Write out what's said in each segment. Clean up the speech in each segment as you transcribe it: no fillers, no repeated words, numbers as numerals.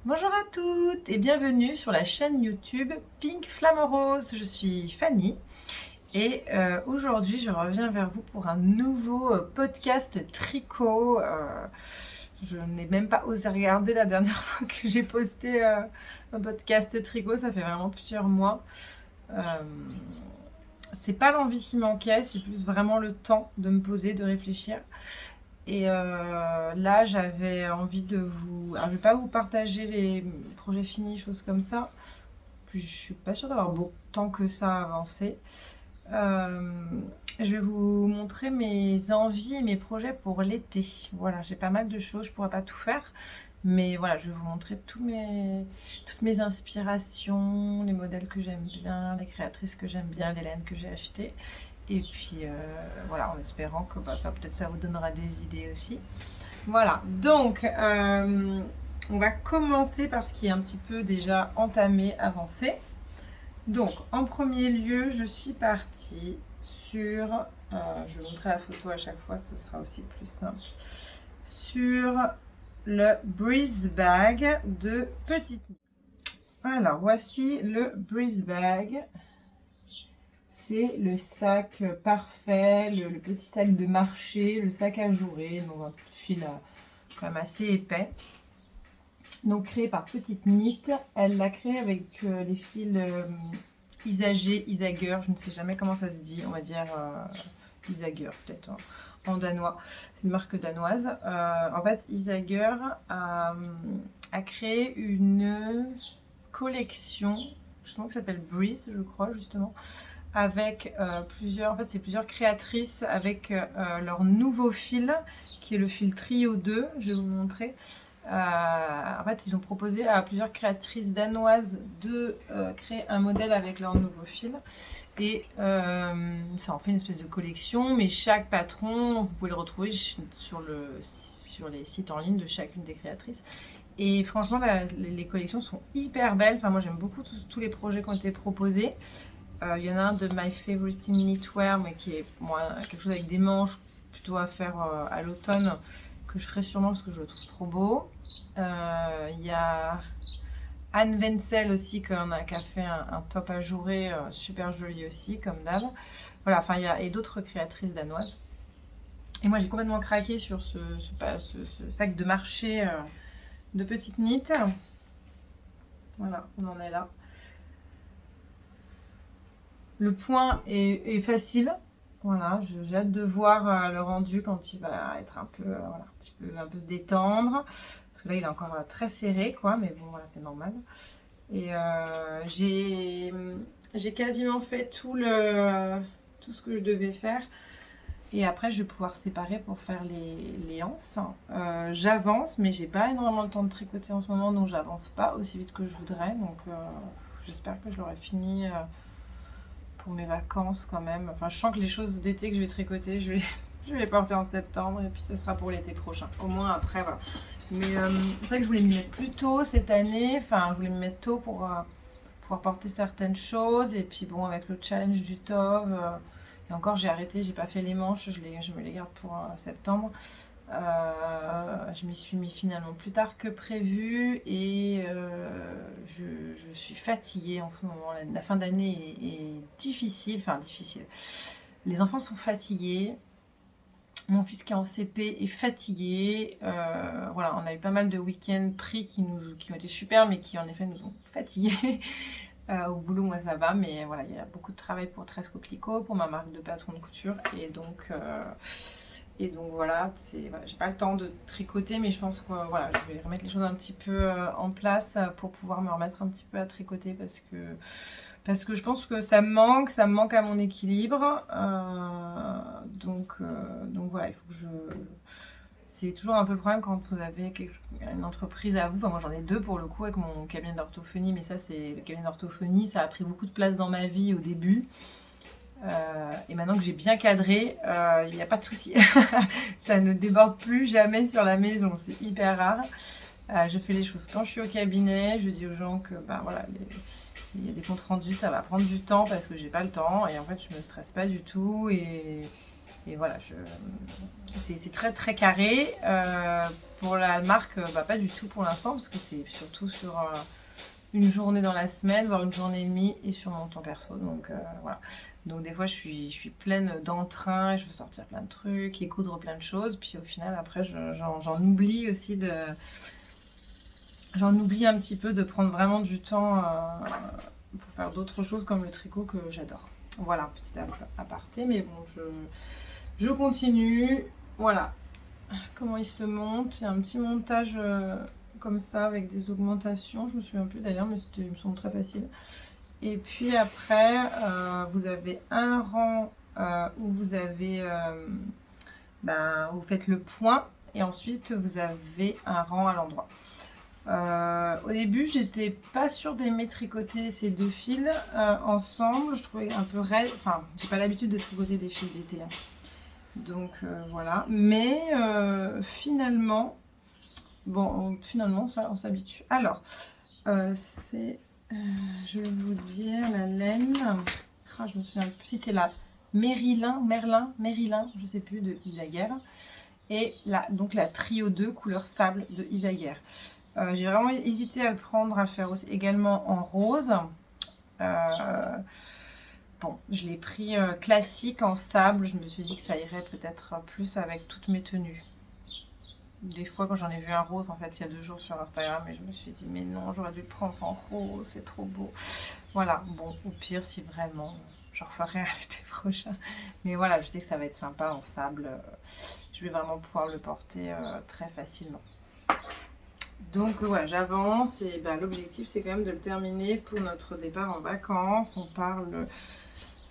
Bonjour à toutes et bienvenue sur la chaîne YouTube Pink Flamme Rose. Je suis Fanny et aujourd'hui je reviens vers vous pour un nouveau podcast tricot. Je n'ai même pas osé regarder la dernière fois que j'ai posté un podcast tricot, ça fait vraiment plusieurs mois. Euh, c'est pas l'envie qui manquait, c'est plus vraiment le temps de me poser, de réfléchir. Et là, j'avais envie de vous. Alors, je vais pas vous partager les projets finis, choses comme ça. Puis, je suis pas sûre d'avoir beaucoup de temps que ça à avancer. Euh, je vais vous montrer mes envies et mes projets pour l'été. Voilà, j'ai pas mal de choses, je pourrais pas tout faire. Mais voilà, je vais vous montrer toutes mes inspirations, les modèles que j'aime bien, les créatrices que j'aime bien, les laines que j'ai achetées. Et puis voilà, en espérant que ça peut-être ça vous donnera des idées aussi. Voilà, donc on va commencer par ce qui est un petit peu déjà entamé, avancé. Donc en premier lieu, je suis partie sur, je vais vous montrer la photo à chaque fois, ce sera aussi plus simple, sur le Breeze Bag de Petite. Alors voici le Breeze Bag. C'est le sac parfait, le petit sac de marché, le sac ajouré dans un fil quand même assez épais. Donc créé par Petite Knit. Elle l'a créé avec les fils Isager, je ne sais jamais comment ça se dit, on va dire Isager peut-être en danois. C'est une marque danoise. En fait, Isager a créé une collection, justement, qui s'appelle Breeze, je crois, justement, avec plusieurs, en fait, c'est plusieurs créatrices avec leur nouveau fil, qui est le fil Trio 2, je vais vous montrer. En fait, ils ont proposé à plusieurs créatrices danoises de créer un modèle avec leur nouveau fil. Et ça en fait une espèce de collection, mais chaque patron, vous pouvez le retrouver sur les sites en ligne de chacune des créatrices. Et franchement, les collections sont hyper belles. Enfin, moi, j'aime beaucoup tous les projets qui ont été proposés. Il y en a un de My Favorite Thing Knitwear, mais qui est quelque chose avec des manches, plutôt à faire à l'automne, que je ferai sûrement parce que je le trouve trop beau. Il y a Anne Wenzel aussi, qui a fait un top ajouré super joli aussi, comme d'hab. Voilà, enfin, il y a d'autres créatrices danoises. Et moi, j'ai complètement craqué sur ce sac de marché de Petite Knit. Voilà, on en est là. Le point est facile. Voilà, j'ai hâte de voir le rendu quand il va être un peu, voilà, un peu se détendre. Parce que là, il est encore très serré, quoi. Mais bon, voilà, c'est normal. Et j'ai quasiment fait tout ce que je devais faire. Et après, je vais pouvoir séparer pour faire les anses. J'avance, mais j'ai pas énormément de temps de tricoter en ce moment, donc j'avance pas aussi vite que je voudrais. Donc, j'espère que je l'aurai fini pour mes vacances quand même. Enfin, je sens que les choses d'été que je vais tricoter, je vais les porter en septembre et puis ça sera pour l'été prochain. Au moins après, voilà. Mais c'est vrai que je voulais m'y mettre plus tôt cette année. Enfin, je voulais m'y mettre tôt pour pouvoir porter certaines choses. Et puis bon, avec le challenge du Tov, et encore j'ai arrêté, j'ai pas fait les manches, je me les garde pour septembre. Je m'y suis mis finalement plus tard que prévu et je suis fatiguée en ce moment. La fin d'année est difficile, enfin difficile. Les enfants sont fatigués. Mon fils qui est en CP est fatigué. Voilà, on a eu pas mal de week-ends pris qui ont été super, mais qui en effet nous ont fatigués. Au boulot, moi ça va, mais voilà, il y a beaucoup de travail pour 13 coquelicots, pour ma marque de patron de couture, et donc voilà, voilà, j'ai pas le temps de tricoter, mais je pense que voilà, je vais remettre les choses un petit peu en place pour pouvoir me remettre un petit peu à tricoter parce que je pense que ça me manque à mon équilibre. Donc voilà, il faut que je. C'est toujours un peu le problème quand vous avez une entreprise à vous. Enfin, moi j'en ai deux pour le coup avec mon cabinet d'orthophonie, mais ça c'est le cabinet d'orthophonie, ça a pris beaucoup de place dans ma vie au début. Et maintenant que j'ai bien cadré, il n'y a pas de souci. Ça ne déborde plus jamais sur la maison, c'est hyper rare. Je fais les choses quand je suis au cabinet, je dis aux gens que bah, voilà, il y a des comptes rendus, ça va prendre du temps parce que j'ai pas le temps et en fait je me stresse pas du tout Et voilà, c'est très très carré. Pour la marque, pas du tout pour l'instant, parce que c'est surtout sur une journée dans la semaine, voire une journée et demie, et sur mon temps perso. Donc voilà. Donc des fois, je suis pleine d'entrain, je veux sortir plein de trucs et coudre plein de choses. Puis au final, après, j'en oublie aussi de... J'en oublie un petit peu de prendre vraiment du temps pour faire d'autres choses comme le tricot que j'adore. Voilà, petit aparté, mais bon, je continue. Voilà comment il se monte. Il y a un petit montage comme ça avec des augmentations. Je me souviens plus d'ailleurs, mais il me semble très facile. Et puis après, vous avez un rang où vous avez, vous faites le point, et ensuite vous avez un rang à l'endroit. Au début, j'étais pas sûre d'aimer tricoter ces deux fils ensemble. Je trouvais un peu raide. Enfin, j'ai pas l'habitude de tricoter des fils d'été. Hein. Donc voilà. Mais finalement, ça, on s'habitue. Alors, c'est, je vais vous dire la laine. Ah, je me souviens plus si c'est la Merlin, je sais plus, de Isaguerre. Et donc la Trio 2 couleur sable de Isaguerre. J'ai vraiment hésité à le prendre, à le faire aussi également en rose. Bon, je l'ai pris classique en sable. Je me suis dit que ça irait peut-être plus avec toutes mes tenues. Des fois, quand j'en ai vu un rose, en fait, il y a 2 jours sur Instagram, et je me suis dit, mais non, j'aurais dû le prendre en rose, c'est trop beau. Voilà, bon, au pire, si vraiment, je referai à l'été prochain. Mais voilà, je sais que ça va être sympa en sable. Je vais vraiment pouvoir le porter très facilement. Donc voilà, j'avance et l'objectif c'est quand même de le terminer pour notre départ en vacances. On part le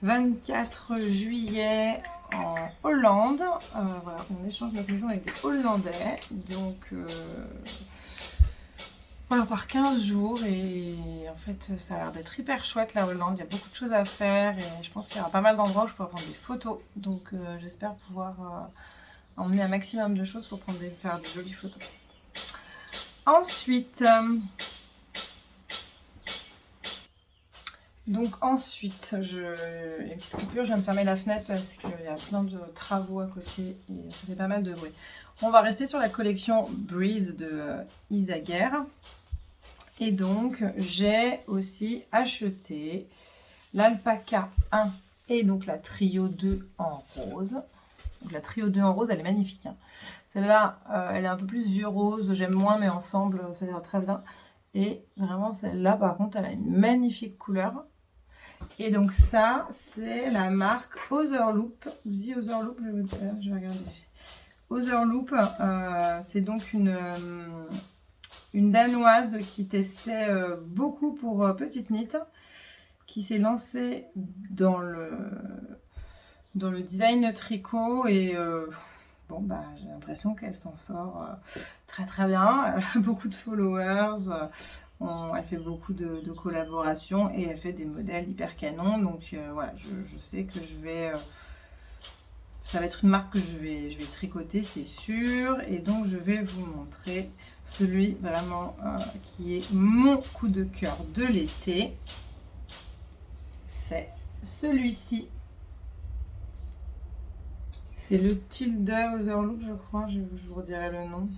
24 juillet en Hollande. Voilà, on échange notre maison avec des Hollandais. Donc voilà, on part 15 jours et en fait ça a l'air d'être hyper chouette la Hollande. Il y a beaucoup de choses à faire et je pense qu'il y aura pas mal d'endroits où je pourrai prendre des photos. Donc j'espère pouvoir emmener un maximum de choses pour faire des jolies photos. Ensuite, une petite coupure, je viens de fermer la fenêtre parce qu'il y a plein de travaux à côté et ça fait pas mal de bruit. On va rester sur la collection Breeze de Isaguerre. Et donc, j'ai aussi acheté l'Alpaca 1 et donc la Trio 2 en rose. Donc la Trio 2 en rose, elle est magnifique. Hein. Celle-là, elle est un peu plus yeux rose, j'aime moins, mais ensemble, ça ira très bien. Et vraiment, celle-là, par contre, elle a une magnifique couleur. Et donc ça, c'est la marque Otherloop. Vous dites Otherloop, je vais regarder. Otherloop, c'est donc une Danoise qui testait beaucoup pour Petite Knit, qui s'est lancée dans le design tricot et j'ai l'impression qu'elle s'en sort très très bien. Elle a beaucoup de followers, elle fait beaucoup de collaborations et elle fait des modèles hyper canons. Donc voilà, je sais que ça va être une marque que je vais tricoter, c'est sûr. Et donc je vais vous montrer celui vraiment qui est mon coup de cœur de l'été. C'est celui-ci. C'est le Tilda Otherloop, je crois, je vous redirai le nom.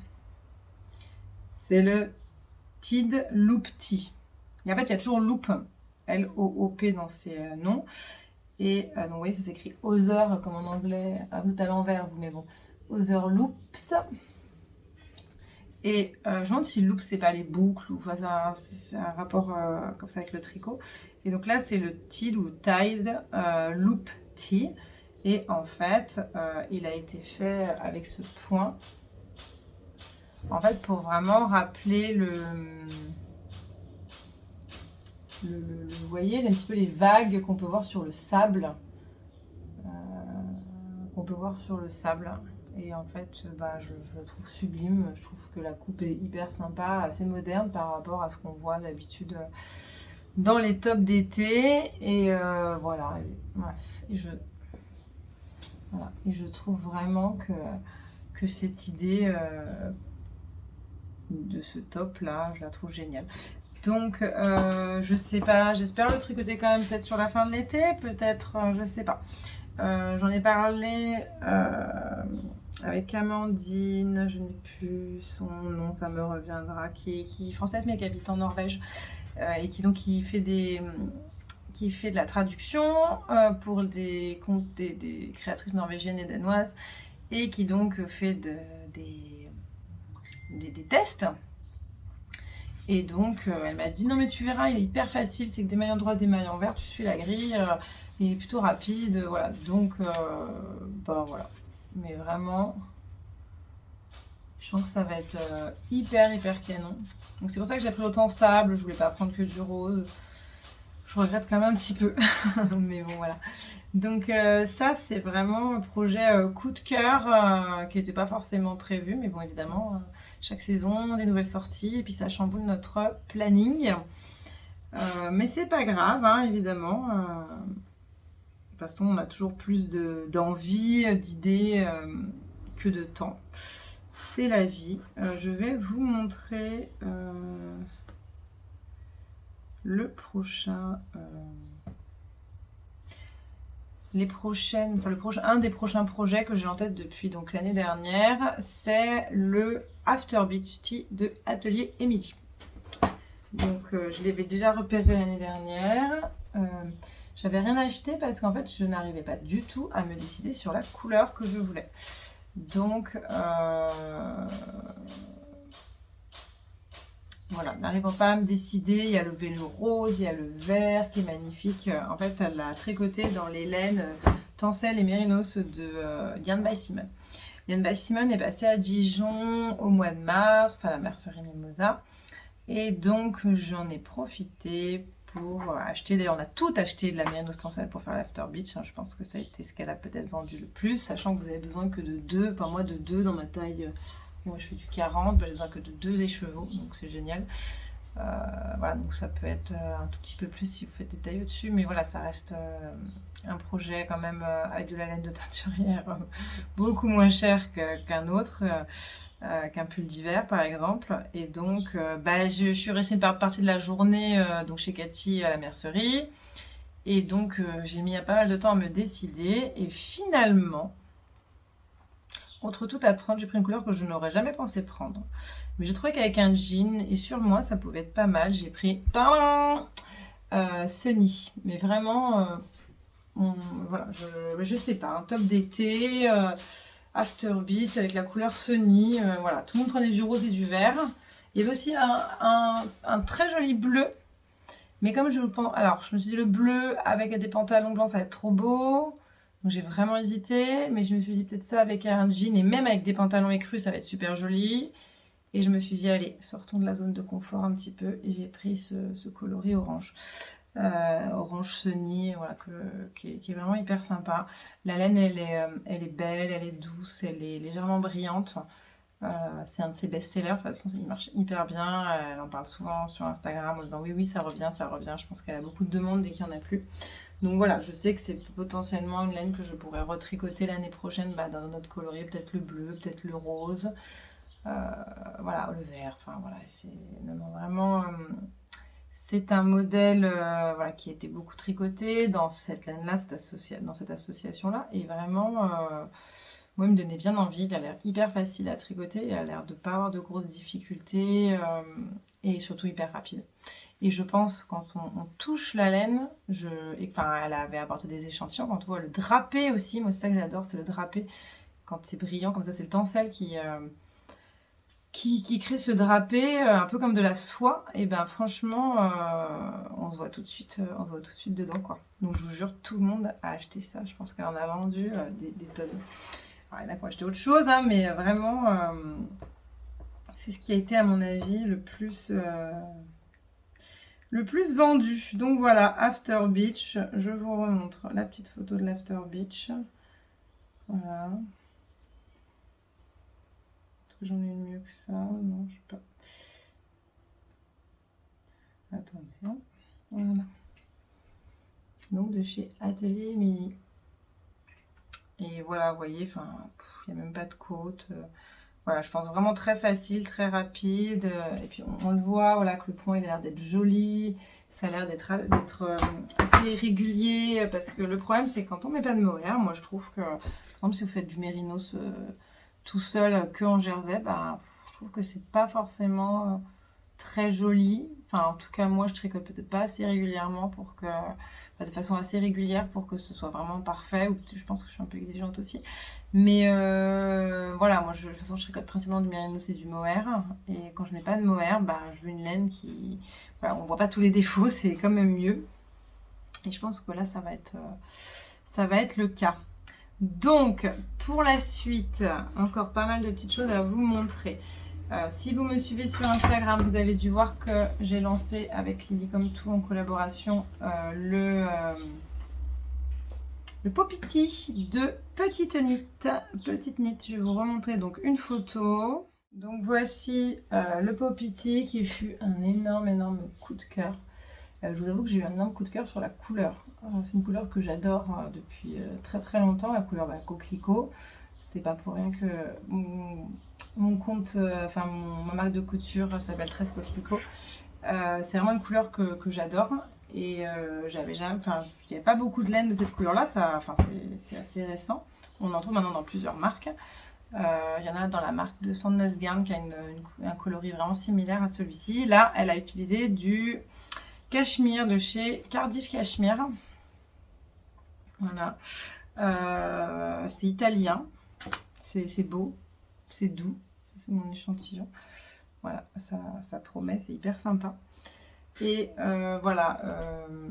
C'est le Tid Loop T. Et en fait, il y a toujours Loop, L-O-O-P dans ses noms. Et donc, vous voyez, ça s'écrit Other, comme en anglais. Ah, vous êtes à l'envers, vous, mais bon. Otherloops. Et je me demande si loop, c'est pas les boucles, ou enfin, c'est un rapport comme ça avec le tricot. Et donc là, c'est le Tid ou Tide Loop T. Et en fait, il a été fait avec ce point. En fait, pour vraiment rappeler vous voyez, un petit peu les vagues qu'on peut voir sur le sable. Et en fait, je le trouve sublime. Je trouve que la coupe est hyper sympa, assez moderne par rapport à ce qu'on voit d'habitude dans les tops d'été. Et voilà. Et je trouve vraiment que cette idée de ce top là, je la trouve géniale. Donc je sais pas, j'espère le tricoter quand même peut-être sur la fin de l'été, peut-être, je sais pas. J'en ai parlé avec Amandine, je n'ai plus son nom, ça me reviendra, qui est française mais qui habite en Norvège et qui fait de la traduction pour des créatrices norvégiennes et danoises et qui donc fait des tests. Et donc elle m'a dit non mais tu verras, il est hyper facile, c'est que des mailles en droit, des mailles en vert, tu suis la grille, il est plutôt rapide, voilà. Donc bah voilà. Mais vraiment, je sens que ça va être hyper canon. Donc c'est pour ça que j'ai pris autant sable, je voulais pas prendre que du rose. Je regrette quand même un petit peu, mais bon voilà. Donc ça c'est vraiment un projet coup de cœur qui n'était pas forcément prévu, mais bon évidemment chaque saison des nouvelles sorties et puis ça chamboule notre planning. Mais c'est pas grave hein, évidemment. De toute façon on a toujours plus d'envie, d'idées que de temps. C'est la vie. Je vais vous montrer le prochain. Un des prochains projets que j'ai en tête depuis donc l'année dernière, c'est le After Beach Tea de Atelier Émilie. Donc je l'avais déjà repéré l'année dernière. J'avais rien acheté parce qu'en fait je n'arrivais pas du tout à me décider sur la couleur que je voulais. Donc voilà, n'arrivant pas à me décider, il y a le vélo rose, il y a le vert qui est magnifique. En fait, elle l'a tricoté dans les laines Tencel et Mérinos de Yarn by Simone. Yarn by Simone est passé à Dijon au mois de mars, à la mercerie Mimosa. Et donc, j'en ai profité pour acheter. D'ailleurs, on a tout acheté de la Mérinos Tencel pour faire l'After Beach. Je pense que ça a été ce qu'elle a peut-être vendu le plus, sachant que vous avez besoin que de 2, enfin moi de 2 dans ma taille. Moi je fais du 40, j'ai besoin que de 2 écheveaux, donc c'est génial. Voilà, donc ça peut être un tout petit peu plus si vous faites des tailles au-dessus, mais voilà, ça reste un projet quand même avec de la laine de teinturière beaucoup moins cher qu'un autre, qu'un pull d'hiver par exemple. Et donc je suis restée une partie de la journée donc chez Cathy à la mercerie. Et donc j'ai mis pas mal de temps à me décider et finalement, contre toute attente, j'ai pris une couleur que je n'aurais jamais pensé prendre. Mais je trouvais qu'avec un jean et sur moi, ça pouvait être pas mal. J'ai pris Sunny. Mais vraiment, voilà, je sais pas, un top d'été, After Beach avec la couleur Sunny. Voilà, tout le monde prenait du rose et du vert. Il y avait aussi un très joli bleu. Mais comme je pense... Alors, je me suis dit le bleu avec des pantalons blancs, ça va être trop beau. Donc j'ai vraiment hésité, mais je me suis dit peut-être ça avec un jean et même avec des pantalons écrus, ça va être super joli. Et je me suis dit, allez, sortons de la zone de confort un petit peu. Et j'ai pris ce coloris orange. Orange Sunny, voilà, qui est vraiment hyper sympa. La laine, elle est belle, elle est douce, elle est légèrement brillante. C'est un de ses best-sellers, de toute façon il marche hyper bien, elle en parle souvent sur Instagram en disant oui ça revient, je pense qu'elle a beaucoup de demandes dès qu'il n'y en a plus. Donc voilà, je sais que c'est potentiellement une laine que je pourrais retricoter l'année prochaine dans un autre coloris, peut-être le bleu, peut-être le rose, voilà, le vert, enfin voilà, c'est vraiment... c'est un modèle voilà, qui a été beaucoup tricoté dans cette laine-là, dans cette association-là, et vraiment... moi, il me donnait bien envie. Il a l'air hyper facile à tricoter. Il a l'air de ne pas avoir de grosses difficultés et surtout hyper rapide. Et je pense quand on touche la laine, elle avait apporté des échantillons. Quand on voit le drapé aussi, moi c'est ça que j'adore, c'est le drapé. Quand c'est brillant, comme ça, c'est le tencel qui crée ce drapé un peu comme de la soie. Et ben franchement, on se voit tout de suite dedans quoi. Donc je vous jure, tout le monde a acheté ça. Je pense qu'elle en a vendu des tonnes. Alors, il y en a qui ont acheté autre chose, hein, mais vraiment, c'est ce qui a été, à mon avis, le plus vendu. Donc voilà, After Beach. Je vous remontre la petite photo de l'After Beach. Voilà. Est-ce que j'en ai une mieux que ça? Non, je sais pas. Attendez. Hein. Voilà. Donc de chez Atelier Émilie. Et voilà, vous voyez, il n'y a même pas de côte. Voilà, je pense vraiment très facile, très rapide. Et puis on le voit, voilà, que le point il a l'air d'être joli. Ça a l'air d'être assez régulier. Parce que le problème, c'est que quand on met pas de mohair, moi je trouve que, par exemple, si vous faites du mérinos tout seul, que en jersey, bah, je trouve que c'est pas forcément très joli. Enfin, en tout cas, moi, je tricote peut-être pas assez régulièrement pour que, de façon assez régulière pour que ce soit vraiment parfait. Ou je pense que je suis un peu exigeante aussi. Mais voilà, moi, de toute façon, je tricote principalement du mérinos et du mohair. Et quand je mets pas de mohair, bah, je veux une laine qui, voilà, on voit pas tous les défauts, c'est quand même mieux. Et je pense que là, ça va être le cas. Donc, pour la suite, encore pas mal de petites choses à vous montrer. Si vous me suivez sur Instagram, vous avez dû voir que j'ai lancé avec Lily Comme Tout en collaboration le Popiti de Petite Knit. Petite Knit, je vais vous remontrer donc une photo. Donc voici le Popiti qui fut un énorme coup de cœur. Je vous avoue que j'ai eu un énorme coup de cœur sur la couleur. C'est une couleur que j'adore depuis très longtemps, la couleur coquelicot. C'est pas pour rien que mon compte, ma marque de couture s'appelle 13 Coquelicot. C'est vraiment une couleur que j'adore. Et j'avais jamais, il n'y avait pas beaucoup de laine de cette couleur-là. C'est assez récent. On en trouve maintenant dans plusieurs marques. Il y en a dans la marque de Sandnes Garn qui a un coloris vraiment similaire à celui-ci. Là, elle a utilisé du cachemire de chez Cardiff Cashmere. Voilà. C'est italien. C'est beau. C'est doux. C'est mon échantillon. Voilà, ça promet. C'est hyper sympa. Et voilà,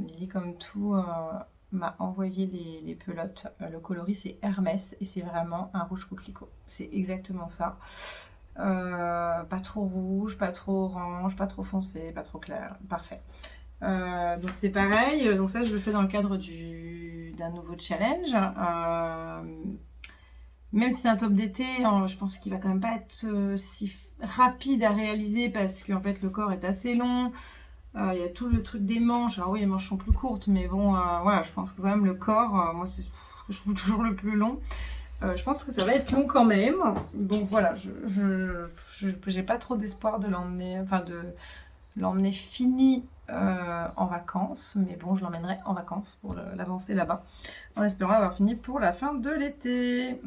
Lily Comme Tout m'a envoyé les pelotes. Le coloris, c'est Hermès. Et c'est vraiment un rouge coquelicot. C'est exactement ça. Pas trop rouge, pas trop orange, pas trop foncé, pas trop clair. Parfait. Donc c'est pareil, donc ça je le fais dans le cadre d'un nouveau challenge. Même si c'est un top d'été, je pense qu'il va quand même pas être si rapide à réaliser parce qu'en fait le corps est assez long. Il y a tout le truc des manches. Alors oui, les manches sont plus courtes, mais bon, voilà, je pense que quand même le corps, moi c'est ce que je trouve toujours le plus long. Je pense que ça va être long quand même. Donc voilà, j'ai pas trop d'espoir de l'emmener fini en vacances, mais bon, je l'emmènerai en vacances pour l'avancer là-bas, en espérant avoir fini pour la fin de l'été.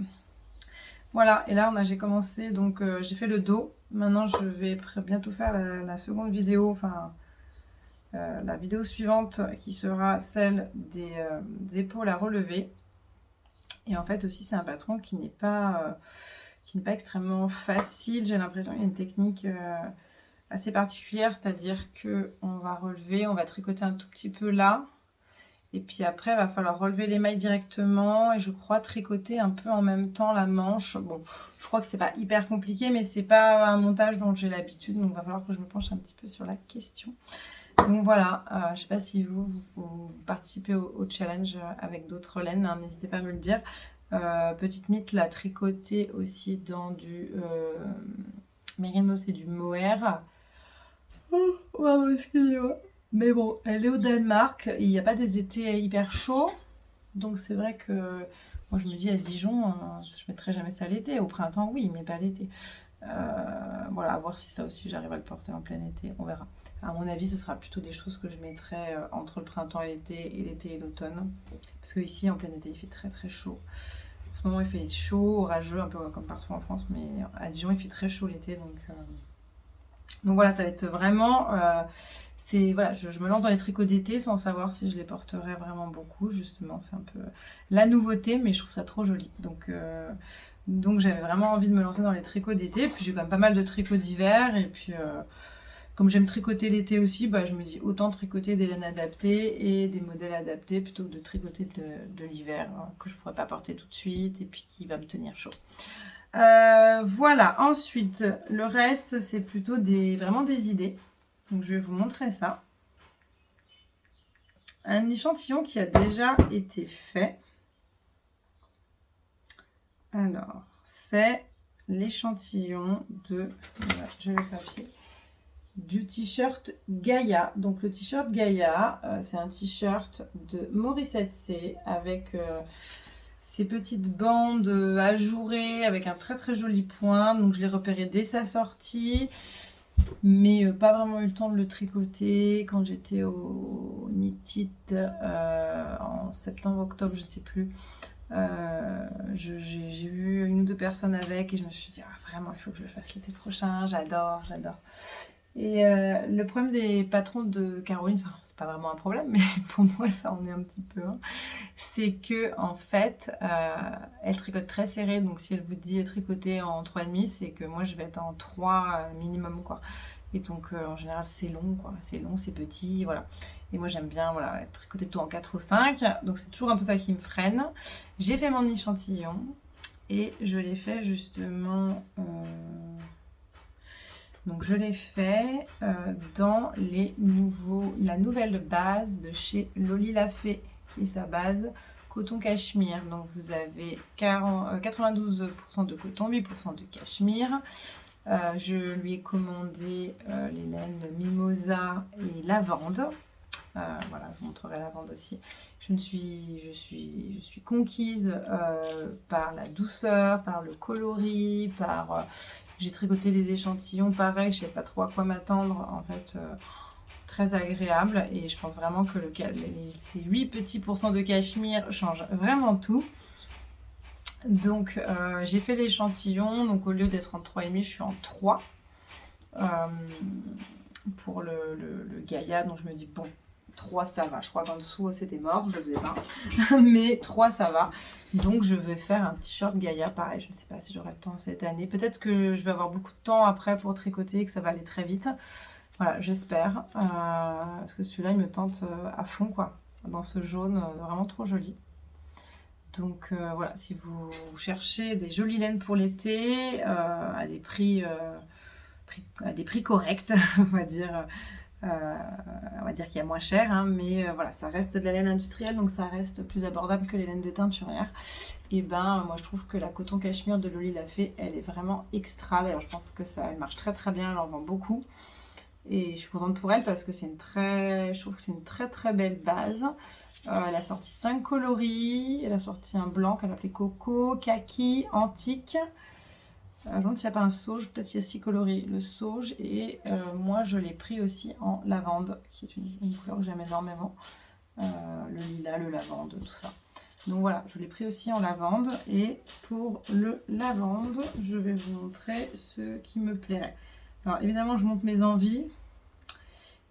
Voilà, et là j'ai commencé, donc j'ai fait le dos. Maintenant, je vais bientôt faire la seconde vidéo, la vidéo suivante qui sera celle des épaules à relever. Et en fait aussi, c'est un patron qui n'est pas extrêmement facile. J'ai l'impression qu'il y a une technique assez particulière, c'est-à-dire que on va relever, on va tricoter un tout petit peu là, et puis après il va falloir relever les mailles directement, et je crois tricoter un peu en même temps la manche. Bon, je crois que c'est pas hyper compliqué, mais c'est pas un montage dont j'ai l'habitude, donc il va falloir que je me penche un petit peu sur la question. Donc voilà, je sais pas si vous participez au challenge avec d'autres laines, hein, n'hésitez pas à me le dire. Petite Knit l'a tricoté aussi dans du mérinos et du mohair. Oh, pardon, excusez-moi. Mais bon, elle est au Danemark, il n'y a pas des étés hyper chauds. Donc c'est vrai que moi je me dis à Dijon, je ne mettrai jamais ça l'été. Au printemps, oui, mais pas l'été. Voilà, à voir si ça aussi j'arrive à le porter en plein été, on verra. À mon avis, ce sera plutôt des choses que je mettrai entre le printemps et l'été et l'automne. Parce que ici, en plein été, il fait très chaud. En ce moment, il fait chaud, orageux, un peu comme partout en France, mais à Dijon, il fait très chaud l'été, donc voilà, ça va être vraiment... voilà, je me lance dans les tricots d'été sans savoir si je les porterai vraiment beaucoup. Justement, c'est un peu la nouveauté, mais je trouve ça trop joli. Donc j'avais vraiment envie de me lancer dans les tricots d'été. Puis j'ai quand même pas mal de tricots d'hiver. Et puis comme j'aime tricoter l'été aussi, bah, je me dis autant tricoter des laines adaptées et des modèles adaptés plutôt que de tricoter de l'hiver que je pourrais pas porter tout de suite et puis qui va me tenir chaud. Voilà, ensuite le reste c'est plutôt vraiment des idées, donc je vais vous montrer ça, un échantillon qui a déjà été fait. Alors c'est l'échantillon j'ai le papier, du t-shirt Gaïa. Donc le t-shirt Gaïa, c'est un t-shirt de Morissette C avec ces petites bandes ajourées avec un très très joli point. Donc je l'ai repéré dès sa sortie, mais pas vraiment eu le temps de le tricoter. Quand j'étais au Knit It en septembre-octobre, je sais plus, j'ai vu une ou deux personnes avec et je me suis dit vraiment il faut que je le fasse l'été prochain, j'adore. Et le problème des patrons de Caroline, enfin c'est pas vraiment un problème, mais pour moi ça en est un petit peu un, c'est que en fait elle tricote très serré, donc si elle vous dit tricoter en 3,5, c'est que moi je vais être en 3 minimum quoi. Et donc en général c'est long quoi, c'est long, c'est petit, voilà. Et moi j'aime bien voilà, tricoter tout en 4 ou 5, donc c'est toujours un peu ça qui me freine. J'ai fait mon échantillon et je l'ai fait justement... Donc je l'ai fait dans la nouvelle base de chez Loli Lafay, qui est sa base coton cachemire. Donc vous avez 92% de coton, 8% de cachemire. Je lui ai commandé les laines mimosa et lavande. Voilà, je vous montrerai la lavande aussi. Je suis conquise par la douceur, par le coloris, j'ai tricoté des échantillons, pareil, je ne sais pas trop à quoi m'attendre, en fait, très agréable. Et je pense vraiment que ces 8 petits pourcents de cachemire changent vraiment tout. Donc, j'ai fait l'échantillon, donc au lieu d'être en 3,5, je suis en 3 pour le Gaïa. Donc, je me dis, bon, 3 ça va, je crois qu'en dessous c'était mort, je ne faisais pas, mais 3 ça va. Donc je vais faire un t-shirt Gaïa, pareil, je ne sais pas si j'aurai le temps cette année, peut-être que je vais avoir beaucoup de temps après pour tricoter et que ça va aller très vite, voilà, j'espère, parce que celui-là il me tente à fond quoi, dans ce jaune vraiment trop joli. Donc voilà, si vous cherchez des jolies laines pour l'été, à des prix corrects, on va dire qu'il y a moins cher, hein, mais voilà, ça reste de la laine industrielle, donc ça reste plus abordable que les laines de teinturière. Et ben, moi je trouve que la coton cachemire de Loli Lafay, elle est vraiment extra. D'ailleurs, je pense que elle marche très très bien, elle en vend beaucoup. Et je suis contente pour elle parce que je trouve que c'est une très très belle base. Elle a sorti 5 coloris, elle a sorti un blanc qu'elle appelait Coco, Kaki, Antique. Je me demande s'il n'y a pas un sauge, peut-être qu'il y a 6 coloris, le sauge, et moi je l'ai pris aussi en lavande, qui est une couleur que j'aime énormément, le lilas, le lavande, tout ça. Donc voilà, je l'ai pris aussi en lavande, et pour le lavande, je vais vous montrer ce qui me plairait. Alors évidemment, je montre mes envies,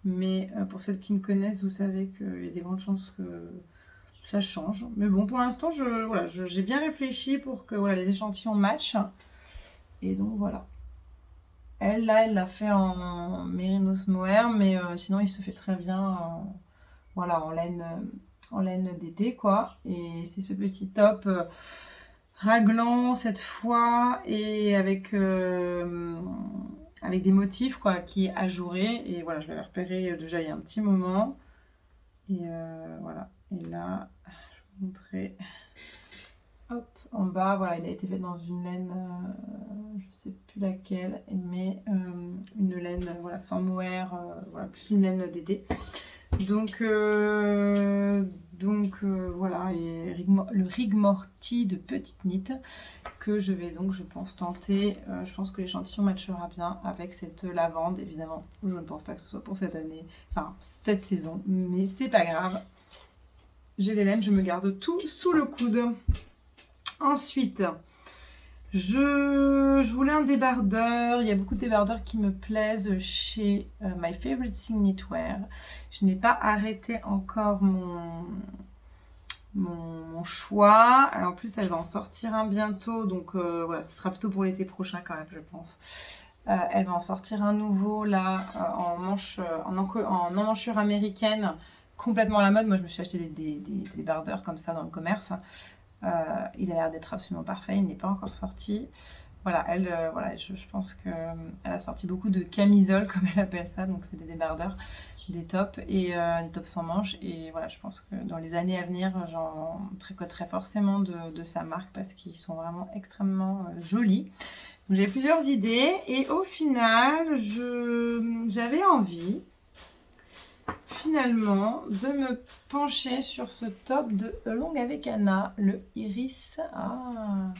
mais pour celles qui me connaissent, vous savez qu'il y a des grandes chances que ça change. Mais bon, pour l'instant, j'ai bien réfléchi pour que les échantillons matchent. Et donc voilà. Elle l'a fait en Mérinos Mohair, mais sinon il se fait très bien en laine d'été quoi. Et c'est ce petit top raglant cette fois et avec des motifs quoi, qui est ajouré. Et voilà, je l'avais repéré déjà il y a un petit moment. Et voilà. Et là, je vais vous montrer. Hop, en bas, voilà, il a été fait dans une laine, je sais plus laquelle, mais une laine sans mohair, plus une laine d'été. Donc voilà, et le Rigmorty de Petite Knit que je vais donc, je pense, tenter. Je pense que l'échantillon matchera bien avec cette lavande. Évidemment, je ne pense pas que ce soit pour cette année, enfin cette saison, mais c'est pas grave. J'ai les laines, je me garde tout sous le coude. Ensuite, je voulais un débardeur. Il y a beaucoup de débardeurs qui me plaisent chez My Favorite Thing Knitwear. Je n'ai pas arrêté encore mon choix. En plus, elle va en sortir un bientôt. Donc voilà, ce sera plutôt pour l'été prochain quand même, je pense. Elle va en sortir un nouveau là en emmanchure américaine, complètement à la mode. Moi, je me suis acheté des débardeurs comme ça dans le commerce. Il a l'air d'être absolument parfait, il n'est pas encore sorti. Voilà, je pense qu'elle a sorti beaucoup de camisoles, comme elle appelle ça, donc c'est des débardeurs, des tops et des tops sans manches. Et voilà, je pense que dans les années à venir, j'en tricoterai forcément de sa marque parce qu'ils sont vraiment extrêmement jolis. Donc j'ai plusieurs idées et au final, j'avais envie finalement de me pencher sur ce top de Long avec Anna, le Iris. Ah,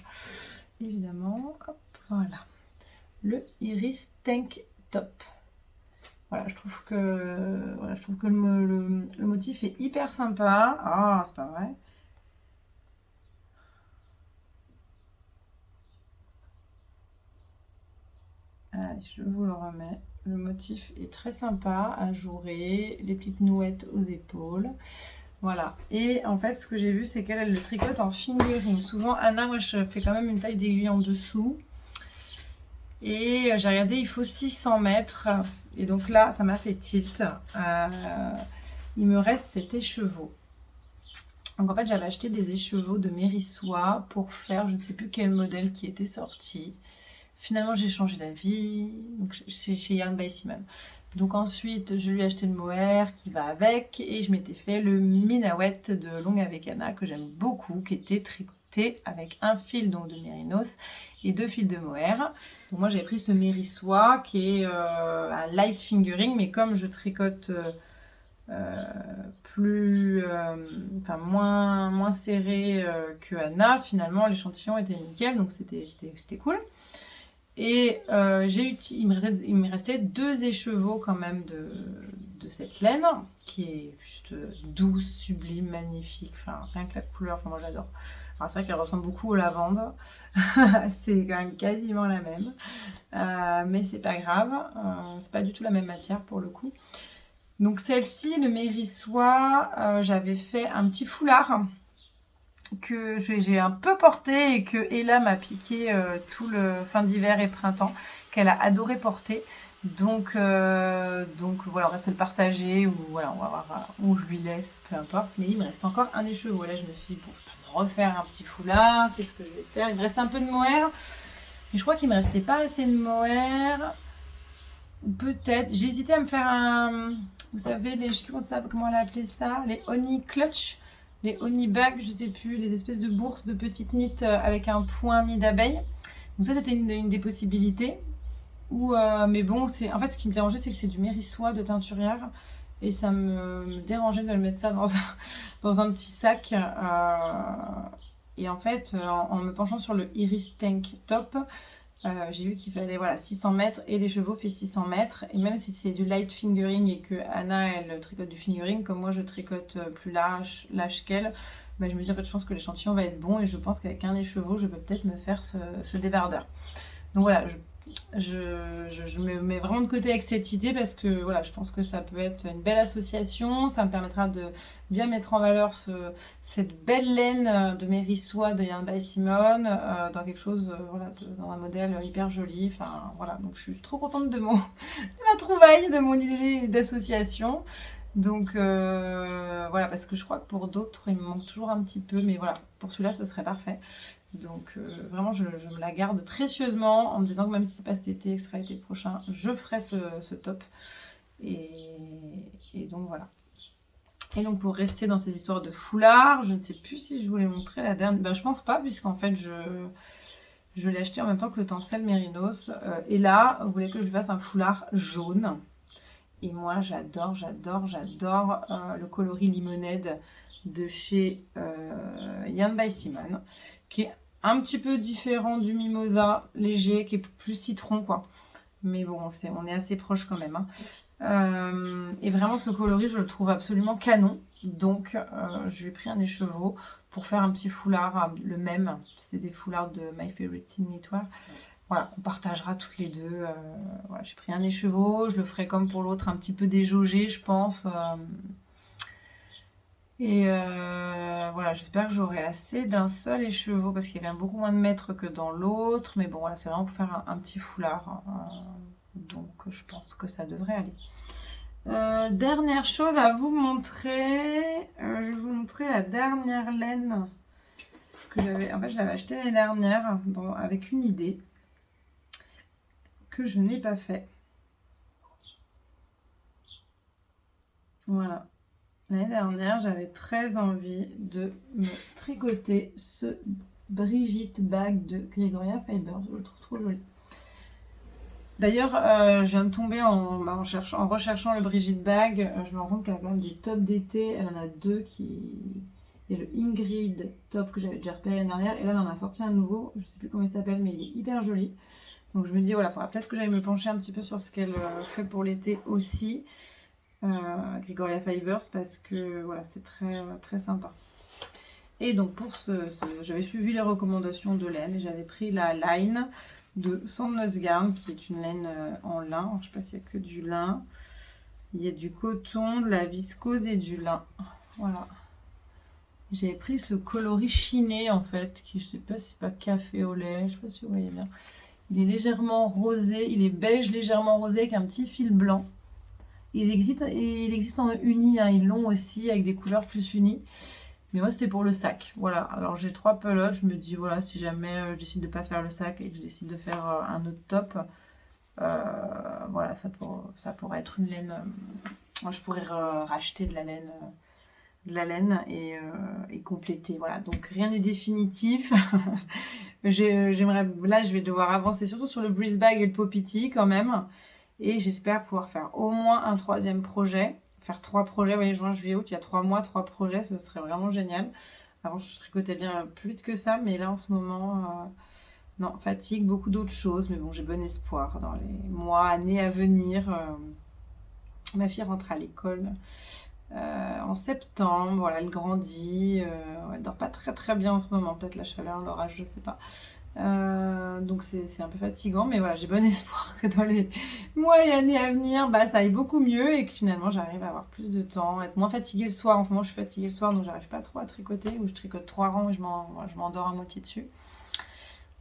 évidemment, hop, voilà. Le Iris Tank Top. Voilà, je trouve que, le motif est hyper sympa. Ah, c'est pas vrai. Allez, je vous le remets. Le motif est très sympa, ajouré, les petites nouettes aux épaules. Voilà. Et en fait, ce que j'ai vu, c'est qu'elle le tricote en fingering. Souvent, Anna, moi, je fais quand même une taille d'aiguille en dessous. Et j'ai regardé, il faut 600 mètres. Et donc là, ça m'a fait tilt. Il me reste cet écheveau. Donc en fait, j'avais acheté des écheveaux de Mérissois pour faire, je ne sais plus quel modèle qui était sorti. Finalement, j'ai changé d'avis. Donc c'est chez Yarn by Simon. Donc ensuite, je lui ai acheté le mohair qui va avec. Et je m'étais fait le minawet de Long avec Anna que j'aime beaucoup, qui était tricoté avec un fil donc de mérinos et 2 fils de mohair. Donc moi, j'avais pris ce Mérissois qui est un light fingering, mais comme je tricote moins serré que Anna, finalement l'échantillon était nickel, donc c'était cool. Et il me restait 2 écheveaux quand même de cette laine qui est juste douce, sublime, magnifique, enfin rien que la couleur, enfin moi j'adore. Alors c'est vrai qu'elle ressemble beaucoup au lavande, c'est quand même quasiment la même, mais c'est pas grave, c'est pas du tout la même matière pour le coup. Donc celle-ci, le Mérissois, j'avais fait un petit foulard que j'ai un peu porté et que Ella m'a piqué tout le fin d'hiver et printemps, qu'elle a adoré porter. Donc voilà, on reste le partager ou voilà, on va voir où je lui laisse, peu importe. Mais il me reste encore un écheveau. Voilà, je me suis dit, bon, je vais me refaire un petit foulard, qu'est-ce que je vais faire? Il me reste un peu de mohair, mais je crois qu'il me restait pas assez de mohair. Peut-être, j'hésitais à me faire un, vous savez, je sais pas comment elle a appelé ça, les honey clutch, les honey bags, je sais plus, les espèces de bourses de petites nittes avec un point nid d'abeille. Donc ça, c'était une des possibilités. Mais bon, en fait, ce qui me dérangeait, c'est que c'est du Mérissois de teinturière. Et ça me dérangeait de le mettre ça dans un petit sac. Et en fait, en me penchant sur le Iris Tank Top, j'ai vu qu'il fallait 600 mètres et les chevaux fait 600 mètres. Et même si c'est du light fingering et que Anna elle tricote du fingering, comme moi je tricote plus large qu'elle, je me dis en fait je pense que l'échantillon va être bon et je pense qu'avec un écheveau je peux peut-être me faire ce débardeur. Donc voilà, je me mets vraiment de côté avec cette idée parce que voilà, je pense que ça peut être une belle association. Ça me permettra de bien mettre en valeur cette belle laine de Mérissois de Yarn by Simon dans quelque chose, dans un modèle hyper joli. Enfin voilà, donc je suis trop contente de ma trouvaille, de mon idée d'association. Donc voilà, parce que je crois que pour d'autres, il me manque toujours un petit peu, mais voilà, pour celui-là, ça serait parfait. Donc vraiment, je me la garde précieusement en me disant que même si c'est pas cet été, ce sera l'été prochain, je ferai ce top. Et donc voilà. Et donc pour rester dans ces histoires de foulard, je ne sais plus si je voulais montrer la dernière. Je pense pas, puisqu'en fait, je l'ai acheté en même temps que le tencel Mérinos. Et là, vous voulez que je lui fasse un foulard jaune. Et moi, j'adore le coloris limonade de chez Yarn by Simon, qui est un petit peu différent du mimosa léger, qui est plus citron, quoi. Mais bon, on est assez proche quand même. Et vraiment, ce coloris, je le trouve absolument canon. Donc, je lui ai pris un écheveau pour faire un petit foulard, le même. C'est des foulards de My Favorite Sin Knitwear. Voilà, on partagera toutes les deux. Voilà, j'ai pris un écheveau, je le ferai comme pour l'autre, un petit peu déjaugé, je pense. Voilà, j'espère que j'aurai assez d'un seul écheveau parce qu'il y a quand même beaucoup moins de mètres que dans l'autre. Mais bon, voilà, c'est vraiment pour faire un petit foulard. Donc, je pense que ça devrait aller. Dernière chose à vous montrer. Je vais vous montrer la dernière laine que j'avais. En fait, je l'avais achetée l'année dernière avec une idée que je n'ai pas fait. Voilà. L'année dernière, j'avais très envie de me tricoter ce Brigitte bag de Gregoria Fibers. Je le trouve trop joli. D'ailleurs, je viens de tomber en recherchant le Brigitte Bag. Je me rends compte qu'elle a quand même des tops d'été. Elle en a deux qui. Il y a le Ingrid top que j'avais déjà repéré l'année dernière. Et là, elle en a sorti un nouveau. Je sais plus comment il s'appelle, mais il est hyper joli. Donc je me dis, voilà, il faudra peut-être que j'aille me pencher un petit peu sur ce qu'elle fait pour l'été aussi. Gregoria Fibers, parce que voilà, c'est très, très sympa. Et donc j'avais suivi les recommandations de laine et j'avais pris la line de Sandnesgarn qui est une laine en lin. Alors, je ne sais pas s'il y a que du lin. Il y a du coton, de la viscose et du lin. Voilà. J'avais pris ce coloris chiné en fait, qui je sais pas si c'est pas café au lait, je sais pas si vous voyez bien. Il est légèrement rosé, il est beige légèrement rosé avec un petit fil blanc. Il existe en uni, hein, ils l'ont aussi avec des couleurs plus unies. Mais moi, c'était pour le sac. Voilà. Alors, j'ai 3 pelotes. Je me dis, voilà, si jamais je décide de ne pas faire le sac et que je décide de faire un autre top, voilà, ça pourrait être une laine. Moi, je pourrais racheter de la laine et compléter. Voilà. Donc, rien n'est définitif. Là, je vais devoir avancer surtout sur le Breeze Bag et le Popiti quand même. Et j'espère pouvoir faire au moins un 3e projet. Faire 3 projets, vous voyez, juin, juillet, août, il y a 3 mois, 3 projets, ce serait vraiment génial. Avant, je tricotais bien plus vite que ça, mais là, en ce moment, non, fatigue, beaucoup d'autres choses. Mais bon, j'ai bon espoir dans les mois, années à venir. Ma fille rentre à l'école en septembre, voilà, elle grandit. Elle dort pas très très bien en ce moment, peut-être la chaleur, l'orage, je sais pas. Donc c'est un peu fatigant, mais voilà, j'ai bon espoir que dans les mois et années à venir, bah, ça aille beaucoup mieux et que finalement j'arrive à avoir plus de temps, être moins fatiguée le soir. En ce moment, je suis fatiguée le soir, donc j'arrive pas trop à tricoter, ou je tricote 3 rangs et je m'endors à moitié dessus.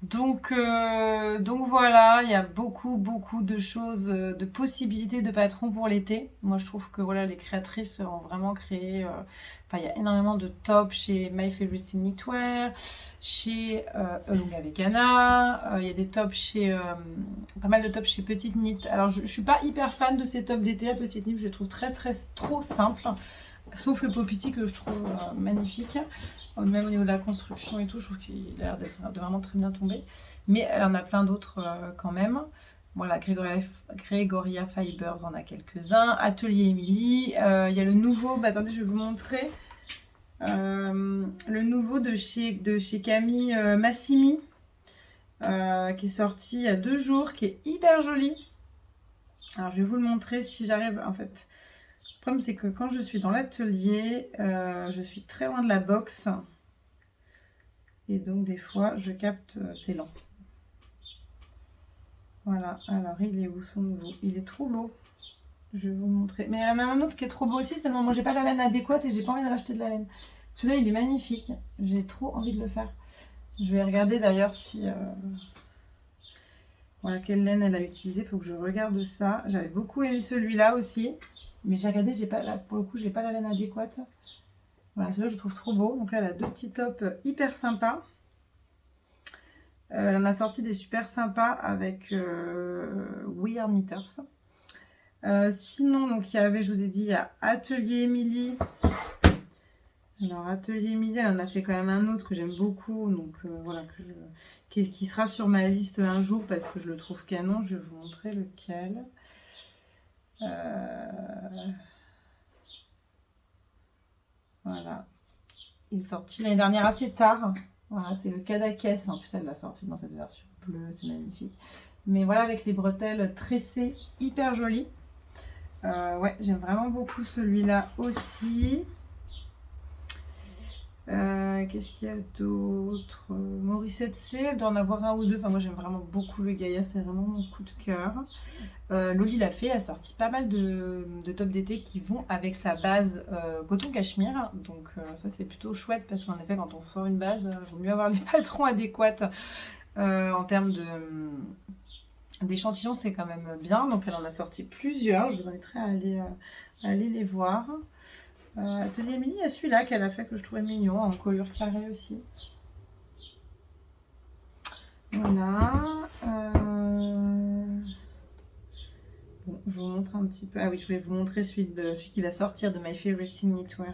Donc voilà, il y a beaucoup, beaucoup de choses, de possibilités de patrons pour l'été. Moi, je trouve que voilà, les créatrices ont vraiment créé. Enfin, il y a énormément de tops chez My Favorite Thing Knitwear, chez Lunga Vegana. Il y a des tops chez. Pas mal de tops chez Petite Knit. Alors, je suis pas hyper fan de ces tops d'été à Petite Knit, je les trouve très, très, trop simples. Sauf le Popiti que je trouve magnifique. Même au niveau de la construction et tout, je trouve qu'il a l'air de vraiment très bien tomber. Mais elle en a plein d'autres quand même. Voilà, Gregoria Fibers en a quelques-uns. Atelier Emily. Il y a le nouveau, bah, attendez, je vais vous montrer. Le nouveau de chez Camille Massimi, qui est sorti il y a 2 jours, qui est hyper joli. Alors, je vais vous le montrer si j'arrive, en fait. Le problème, c'est que quand je suis dans l'atelier, je suis très loin de la box. Et donc, des fois, je capte, c'est lent. Voilà, alors il est où son nouveau? Il est trop beau. Je vais vous montrer. Mais il y en a un autre qui est trop beau aussi, seulement moi, j'ai pas la laine adéquate et j'ai pas envie de racheter de la laine. Celui-là, il est magnifique. J'ai trop envie de le faire. Je vais regarder d'ailleurs si... Voilà, quelle laine elle a utilisé. Il faut que je regarde ça. J'avais beaucoup aimé celui-là aussi. Mais j'ai regardé, j'ai pas, là, pour le coup, j'ai pas la laine adéquate. Voilà, celui-là, je le trouve trop beau. Donc là, elle a 2 petits tops hyper sympas. Elle en a sorti des super sympas avec We Are Knitters. Sinon, donc, il y avait, je vous ai dit, il y a Atelier Emily. Alors, Atelier Emily, elle en a fait quand même un autre que j'aime beaucoup. Donc, voilà, qui sera sur ma liste un jour parce que je le trouve canon. Je vais vous montrer lequel. Voilà. Il est sorti l'année dernière assez tard. Voilà, c'est le Kadakes. En plus, elle l'a sorti dans cette version bleue. C'est magnifique. Mais voilà, avec les bretelles tressées, hyper jolies. Ouais, j'aime vraiment beaucoup celui-là aussi. Qu'est-ce qu'il y a d'autre? Morissette C, elle doit en avoir un ou deux. Enfin, moi, j'aime vraiment beaucoup le Gaïa. C'est vraiment mon coup de cœur. Loli l'a fait, a sorti pas mal de tops d'été qui vont avec sa base coton cachemire. Donc ça c'est plutôt chouette parce qu'en effet quand on sort une base, il vaut mieux avoir les patrons adéquats en termes d'échantillons, c'est quand même bien. Donc elle en a sorti plusieurs, je vous inviterai à aller les voir. Atelier Emily, il y a celui-là qu'elle a fait que je trouvais mignon, en colure carrée aussi. Voilà. Bon, je vous montre un petit peu. Ah oui, je vais vous montrer celui qui va sortir de My Favorite Thing Knitwear.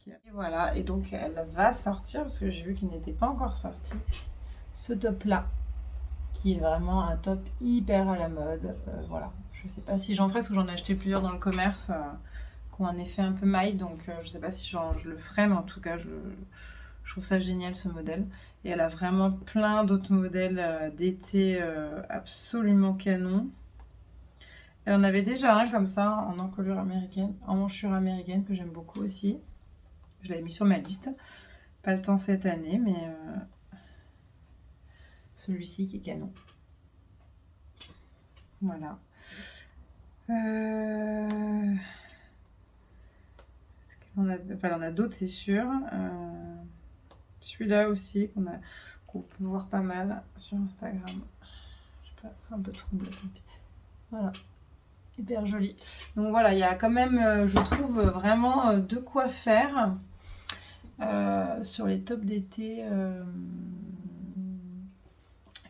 Et voilà, et donc elle va sortir parce que j'ai vu qu'il n'était pas encore sorti. Ce top là. qui est vraiment un top hyper à la mode. Voilà, je sais pas si j'en ferai, parce que j'en ai acheté plusieurs dans le commerce qui ont un effet un peu maille, donc je sais pas si je le ferai, mais en tout cas, je trouve ça génial ce modèle. Et elle a vraiment plein d'autres modèles d'été absolument canon. Elle en avait déjà un comme ça en encolure américaine, en manchure américaine que j'aime beaucoup aussi. Je l'avais mis sur ma liste. Pas le temps cette année, mais celui-ci qui est canon. Voilà. On en a d'autres, c'est sûr. Celui-là aussi, qu'on peut voir pas mal sur Instagram. Je sais pas, c'est un peu trouble. Voilà. Hyper joli. Donc voilà, il y a quand même, je trouve, vraiment de quoi faire sur les tops d'été.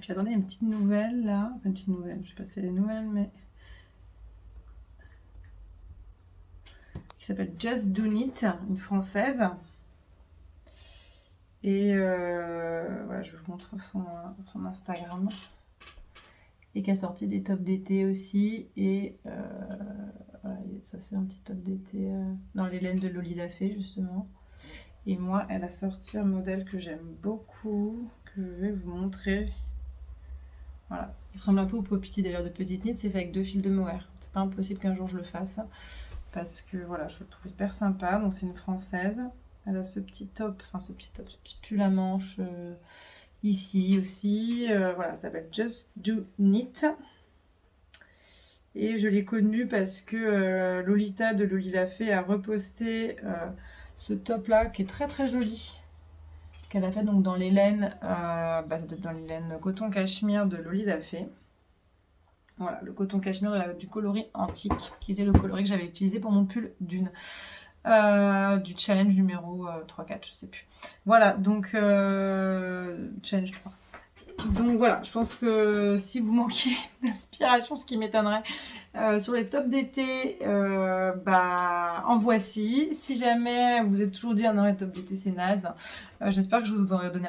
J'attendais une petite nouvelle là. Enfin, une petite nouvelle, je sais pas si c'est les nouvelles, mais. Qui s'appelle Just Do It, une française. Et voilà, je vous montre son Instagram. Et qui a sorti des tops d'été aussi. Et voilà, ça c'est un petit top d'été dans les laines de Lolita Fay justement. Et moi, elle a sorti un modèle que j'aime beaucoup, que je vais vous montrer. Voilà, il ressemble un peu au Popiti d'ailleurs de Petite Knit, c'est fait avec 2 fils de mohair. C'est pas impossible qu'un jour je le fasse, parce que voilà, je le trouve hyper sympa. Donc c'est une française. Elle a ce petit top, ce petit pull à manches ici aussi. Voilà, ça s'appelle Just Do Knit. Et je l'ai connue parce que Lolita de Lolita Fay a reposté ce top là qui est très très joli. Qu'elle a fait donc dans les laines, dans les laines coton cachemire de Lolita Fay. Voilà, le coton cachemire du coloris antique, qui était le coloris que j'avais utilisé pour mon pull d'une. Du challenge numéro 3-4, je sais plus. Voilà, donc challenge 3. Donc voilà, je pense que si vous manquez d'inspiration, ce qui m'étonnerait, sur les tops d'été, en voici. Si jamais vous êtes toujours dit non, les tops d'été c'est naze, j'espère que je vous aurai donné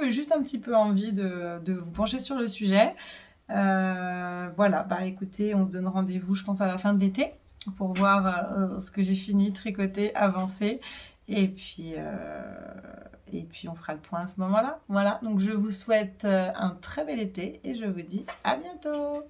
juste un petit peu envie de vous pencher sur le sujet. Voilà, écoutez, on se donne rendez-vous, je pense, à la fin de l'été pour voir ce que j'ai fini, tricoter, avancer. Et puis on fera le point à ce moment-là. Voilà, donc je vous souhaite un très bel été et je vous dis à bientôt.